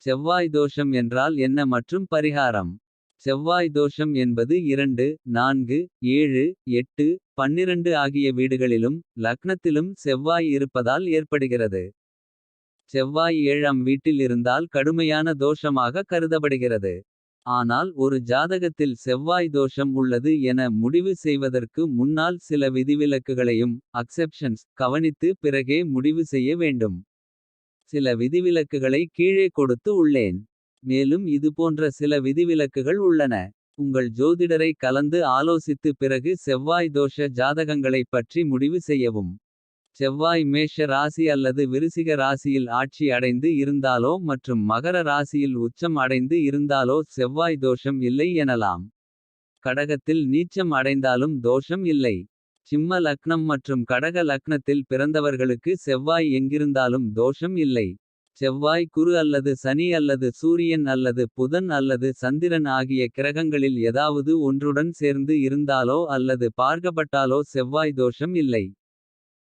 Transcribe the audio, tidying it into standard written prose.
செவ்வாய் தோஷம் என்றால் என்ன மற்றும் பரிகாரம். செவ்வாய் தோஷம் என்பது 2, 4, 7, 8, 12 ஆகிய வீடுகளிலும். லக்னத்திலும் செவ்வாய் இருப்பதால் ஏற்படுகிறது. செவ்வாய் 7ஆம் வீட்டில் இருந்தால் கடுமையான தோஷமாக கருதப்படுகிறது. ஆனால் ஒரு ஜாதகத்தில் செவ்வாய் தோஷம் உள்ளது என முடிவு செய்வதற்கு முன்னால் சில விதிவிலக்குகளையும் கவனித்து பிறகே முடிவு செய்ய வேண்டும். சில விதிவிலக்குகளை கீழே கொடுத்து உள்ளேன். மேலும் இதுபோன்ற சில விதிவிலக்குகள் உள்ளன. உங்கள் ஜோதிடரை கலந்து ஆலோசித்து பிறகு செவ்வாய் தோஷ ஜாதகங்களைப் பற்றி முடிவு செய்யவும். செவ்வாய் மேஷ ராசி அல்லது விருசிக ராசியில் ஆட்சி அடைந்து இருந்தாலோ மற்றும் மகர ராசியில் உச்சம் அடைந்து இருந்தாலோ செவ்வாய் தோஷம் இல்லை எனலாம். கடகத்தில் நீச்சம் அடைந்தாலும் தோஷம் இல்லை. சிம்ம லக்னம் மற்றும் கடக லக்னத்தில் பிறந்தவர்களுக்கு செவ்வாய் எங்கிருந்தாலும் தோஷம் இல்லை. செவ்வாய் குரு அல்லது சனி அல்லது சூரியன் அல்லது புதன் அல்லது சந்திரன் ஆகிய கிரகங்களில் ஏதாவது ஒன்றுடன் சேர்ந்து இருந்தாலோ அல்லது பார்க்கப்பட்டாலோ செவ்வாய் தோஷம் இல்லை.